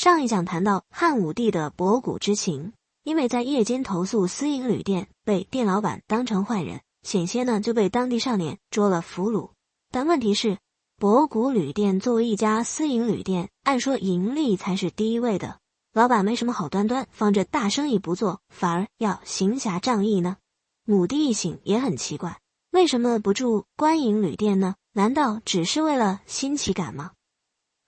上一讲谈到汉武帝的博古之行，因为在夜间投宿私营旅店，被店老板当成坏人，险些呢就被当地少年捉了俘虏。但问题是，博古旅店作为一家私营旅店，按说盈利才是第一位的，老板没什么好端端放着大生意不做，反而要行侠仗义呢？武帝一行也很奇怪，为什么不住官营旅店呢？难道只是为了新奇感吗？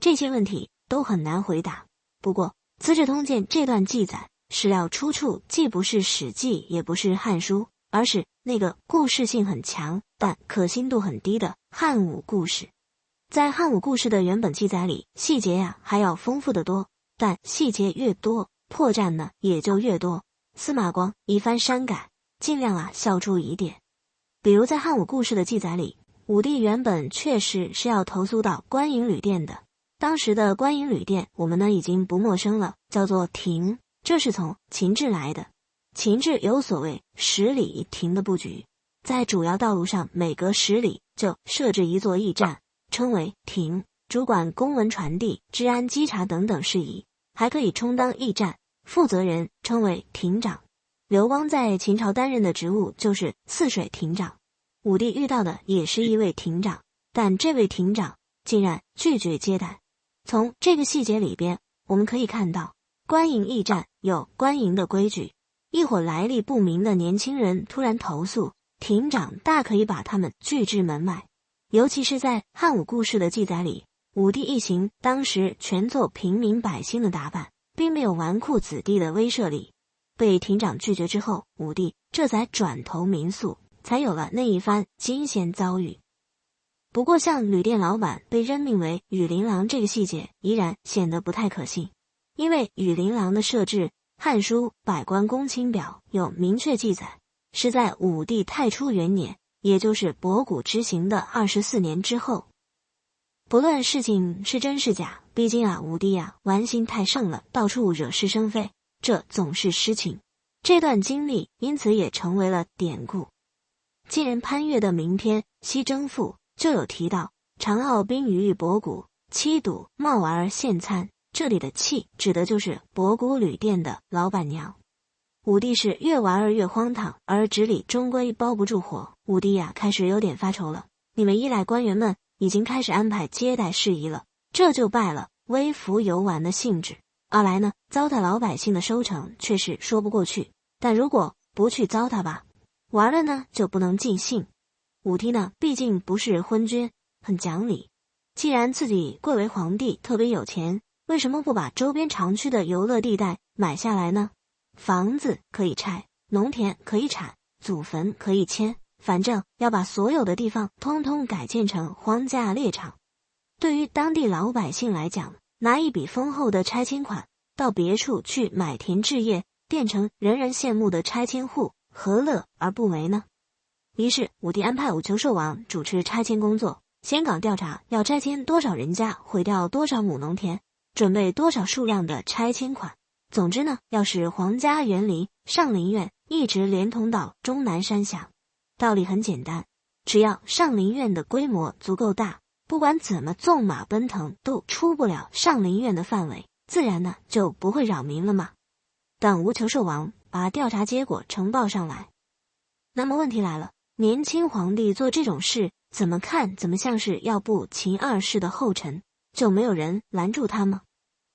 这些问题都很难回答。不过《资治通鉴》这段记载史料出处既不是《史记》也不是《汉书》，而是那个故事性很强但可信度很低的汉武故事。在汉武故事的原本记载里，细节还要丰富得多，但细节越多，破绽呢也就越多。司马光一番删改，尽量消除疑点。比如在汉武故事的记载里，武帝原本确实是要投宿到官营旅店的。当时的官营旅店我们呢已经不陌生了，叫做亭，这是从秦制来的。秦制有所谓10里亭的布局，在主要道路上每隔10里就设置一座驿站，称为亭，主管公文传递、治安稽查等等事宜，还可以充当驿站负责人，称为亭长。刘邦在秦朝担任的职务就是泗水亭长，武帝遇到的也是一位亭长，但这位亭长竟然拒绝接待。从这个细节里边，我们可以看到官营驿站有官营的规矩，一伙来历不明的年轻人突然投宿，亭长大可以把他们拒之门外。尤其是在汉武故事的记载里，武帝一行当时全做平民百姓的打扮，并没有纨绔子弟的威慑力。被亭长拒绝之后，武帝这才转投民宿，才有了那一番惊险遭遇。不过像旅店老板被任命为羽林郎这个细节依然显得不太可信，因为羽林郎的设置，《汉书·百官公卿表》有明确记载，是在武帝太初元年，也就是博古之行的24年之后。不论事情是真是假，毕竟武帝玩心太盛了，到处惹是生非，这总是失情。这段经历因此也成为了典故。晋人潘岳的名篇《西征赋》就有提到，常傲宾于博古，妻赌冒玩而献餐。这里的妻指的就是博古旅店的老板娘。武帝是越玩儿越荒唐，而纸里终归包不住火。武帝开始有点发愁了，你们依赖官员们已经开始安排接待事宜了，这就败了微服游玩的性质。二来呢，糟蹋老百姓的收成却是说不过去，但如果不去糟蹋吧，玩了呢就不能尽兴。武帝呢毕竟不是昏君，很讲理。既然自己贵为皇帝，特别有钱，为什么不把周边长区的游乐地带买下来呢？房子可以拆，农田可以铲，祖坟可以迁，反正要把所有的地方通通改建成荒郊猎场。对于当地老百姓来讲，拿一笔丰厚的拆迁款到别处去买田置业，变成人人羡慕的拆迁户，何乐而不为呢？于是武帝安排武丘寿王主持拆迁工作，先岗调查要拆迁多少人家，毁掉多少亩农田，准备多少数量的拆迁款。总之呢，要使皇家园林上林苑一直连通到终南山下。道理很简单，只要上林苑的规模足够大，不管怎么纵马奔腾都出不了上林苑的范围，自然呢就不会扰民了嘛。等武丘寿王把调查结果呈报上来，那么问题来了，年轻皇帝做这种事，怎么看怎么像是要步秦二世的后尘，就没有人拦住他吗？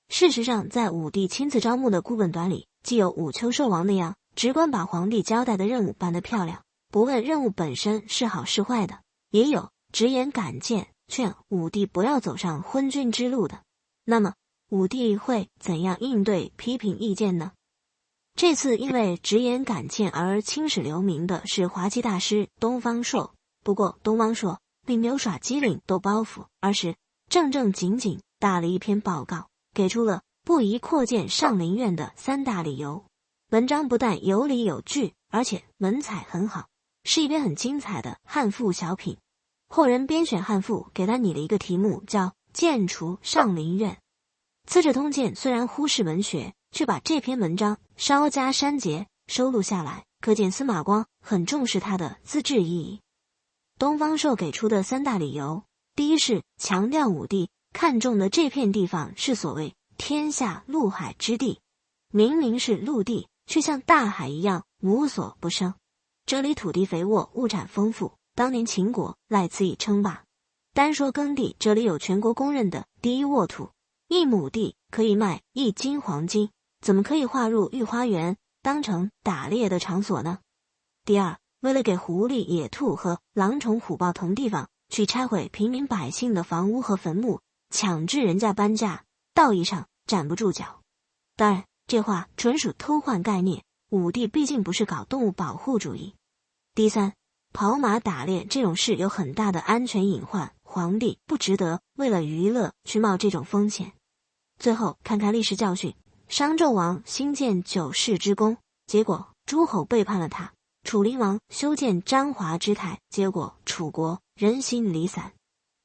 事实上，在武帝亲自招募的顾问团里，既有武丘寿王那样只管把皇帝交代的任务办得漂亮，不问任务本身是好是坏的，也有直言敢谏，劝武帝不要走上昏君之路的。那么武帝会怎样应对批评意见呢？这次因为直言敢谏而青史留名的是滑稽大师东方朔。不过东方朔并没有耍机灵逗包袱，而是正正经经打了一篇报告，给出了不宜扩建上林苑的3大理由。文章不但有理有据，而且文采很好，是一篇很精彩的汉赋小品。后人编选汉赋，给他拟了一个题目，叫建除上林苑。资治通鉴虽然忽视文学，却把这篇文章稍加删节收录下来，可见司马光很重视它的资治意义。东方朔给出的3大理由，第一是强调武帝看中的这片地方是所谓天下陆海之地，明明是陆地，却像大海一样无所不生。这里土地肥沃，物产丰富，当年秦国赖此以称霸。单说耕地，这里有全国公认的第一沃土，1亩地可以卖1斤黄金，怎么可以划入御花园，当成打猎的场所呢？第二，为了给狐狸、野兔和狼虫、虎豹腾地方，去拆毁平民百姓的房屋和坟墓，强制人家搬家，道义上站不住脚。当然，这话纯属偷换概念，武帝毕竟不是搞动物保护主义。第三，跑马打猎这种事有很大的安全隐患，皇帝不值得为了娱乐去冒这种风险。最后看看历史教训，商纣王兴建9世之功，结果诸侯背叛了他；楚灵王修建章华之台，结果楚国人心离散。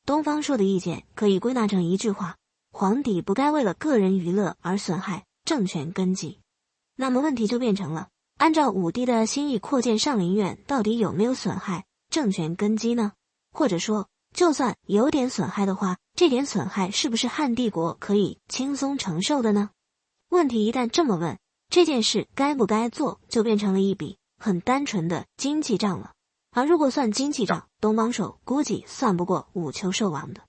东方朔的意见可以归纳成一句话：皇帝不该为了个人娱乐而损害政权根基。那么问题就变成了，按照武帝的心意扩建上林苑，到底有没有损害政权根基呢？或者说，就算有点损害的话，这点损害是不是汉帝国可以轻松承受的呢？问题一旦这么问，这件事该不该做就变成了一笔很单纯的经济账了。而如果算经济账，东方朔估计算不过武丘寿王的。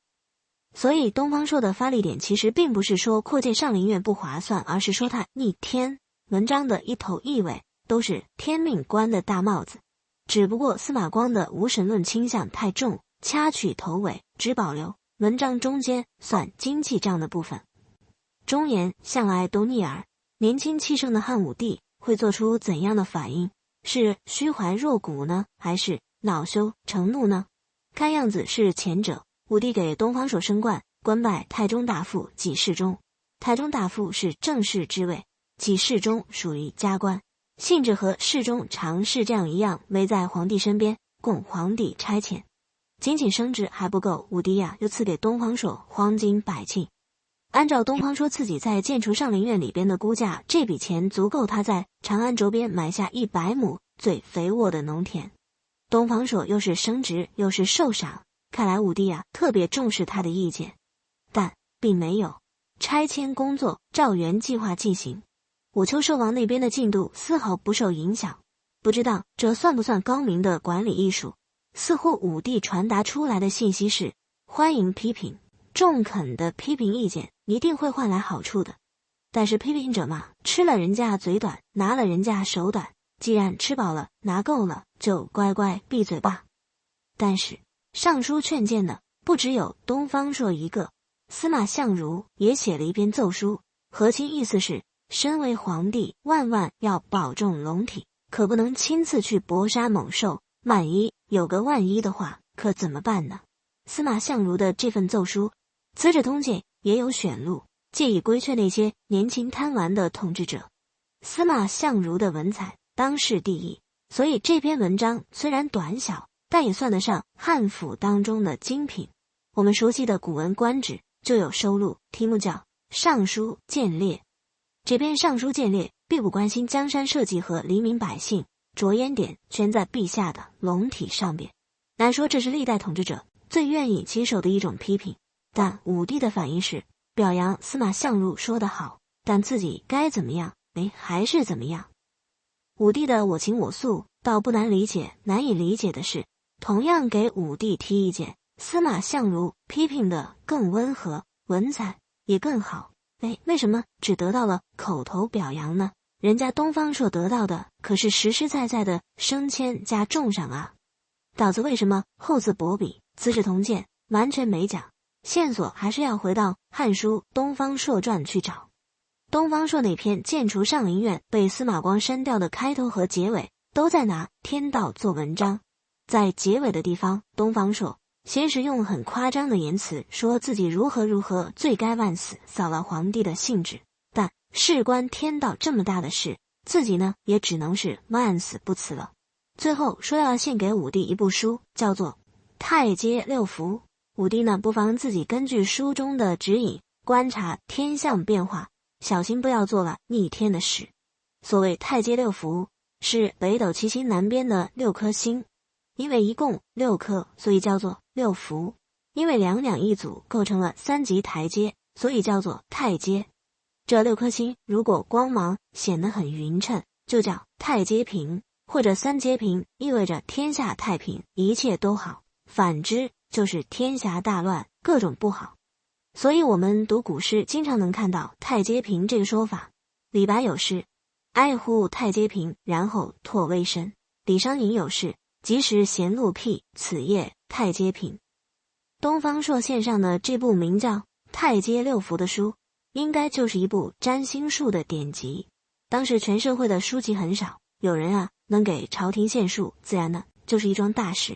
所以东方朔的发力点其实并不是说扩建上林苑不划算，而是说它逆天。文章的一头一尾都是天命观的大帽子，只不过司马光的无神论倾向太重，掐取头尾，只保留文章中间算经济账的部分。忠言向来都逆耳，年轻气盛的汉武帝会做出怎样的反应？是虚怀若谷呢，还是恼羞成怒呢？看样子是前者。武帝给东方朔升冠，官拜太中大夫、给事中。太中大夫是正式之位，给事中属于加官，性质和侍中、常侍这样一样，围在皇帝身边，供皇帝差遣。仅仅升职还不够，武帝又赐给东方朔黄金100顷。按照东方朔自己在建除上林苑里边的估价，这笔钱足够他在长安周边买下100亩最肥沃的农田。东方朔又是升职又是受赏，看来武帝特别重视他的意见，但并没有。拆迁工作照原计划进行，武丘寿王那边的进度丝毫不受影响。不知道这算不算高明的管理艺术？似乎武帝传达出来的信息是欢迎批评，中肯的批评意见一定会换来好处的。但是批评者嘛，吃了人家嘴短，拿了人家手短，既然吃饱了拿够了，就乖乖闭嘴吧。但是上书劝谏的不只有东方朔一个，司马相如也写了一篇奏书，核心意思是身为皇帝，万万要保重龙体，可不能亲自去搏杀猛兽，万一有个万一的话，可怎么办呢？司马相如的这份奏书，《资治通鉴》也有选录，借以规劝那些年轻贪玩的统治者。司马相如的文采当世第一，所以这篇文章虽然短小，但也算得上汉赋当中的精品。我们熟悉的《古文观止》就有收录，题目叫《尚书见猎》。这篇《尚书见猎》并不关心江山社稷和黎民百姓，着眼点全在陛下的龙体上边。难说这是历代统治者最愿意接受的一种批评，但武帝的反应是表扬司马相如说得好，但自己该怎么样，还是怎么样。武帝的我行我素倒不难理解，难以理解的是，同样给武帝提意见，司马相如批评的更温和，文采也更好。为什么只得到了口头表扬呢？人家东方朔得到的可是实实在在的升迁加重赏啊！导子为什么厚此薄彼？《资治通鉴》完全没讲，线索还是要回到《汉书·东方朔传》去找。东方朔那篇建除上林苑被司马光删掉的开头和结尾，都在拿天道做文章。在结尾的地方，东方朔先是用很夸张的言辞说自己如何罪该万死，扫了皇帝的兴致，但事关天道这么大的事，自己呢也只能是万死不辞了。最后说要献给武帝一部书，叫做《太阶六符》。武帝呢不妨自己根据书中的指引，观察天象变化，小心不要做了逆天的事。所谓太阶六符，是北斗七星南边的6颗星，因为一共6颗，所以叫做六符。因为两两一组构成了3级台阶，所以叫做太阶。这6颗星如果光芒显得很匀称，就叫太阶平，或者3阶平，意味着天下太平，一切都好。反之就是天下大乱，各种不好。所以我们读古诗经常能看到太阶平这个说法。李白有诗：哀乎太阶平，然后唾微身。李商隐有诗：及时衔鹿屁，此夜太阶平。东方朔献上的这部名叫《太阶六福》的书，应该就是一部占星术的典籍。当时全社会的书籍很少，有人能给朝廷献术，自然呢就是一桩大事。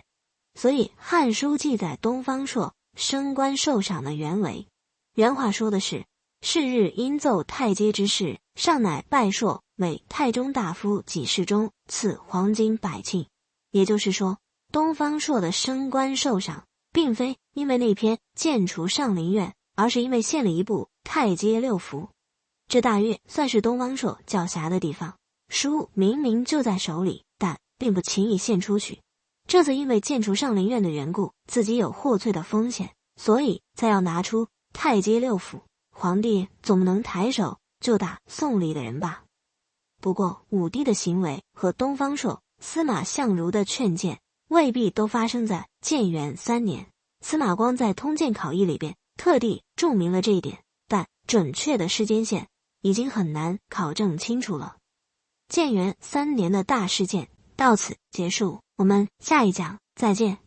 所以《汉书》记载东方朔升官受赏的原委，原话说的是：是日因奏太阶之事，上乃拜朔为太中大夫给事中，赐黄金100磬。也就是说，东方朔的升官受赏并非因为那篇建除上林苑，而是因为献了一部《太阶六福》。这大约算是东方朔较狭的地方，书明明就在手里，但并不轻易献出去。这次因为建除上林苑的缘故，自己有获罪的风险，所以才要拿出太阶六福。皇帝总不能抬手就打送礼的人吧？不过武帝的行为和东方朔、司马相如的劝谏未必都发生在建元3年。司马光在《通鉴考异》里边特地注明了这一点，但准确的时间线已经很难考证清楚了。建元3年的大事件到此结束，我们下一讲再见。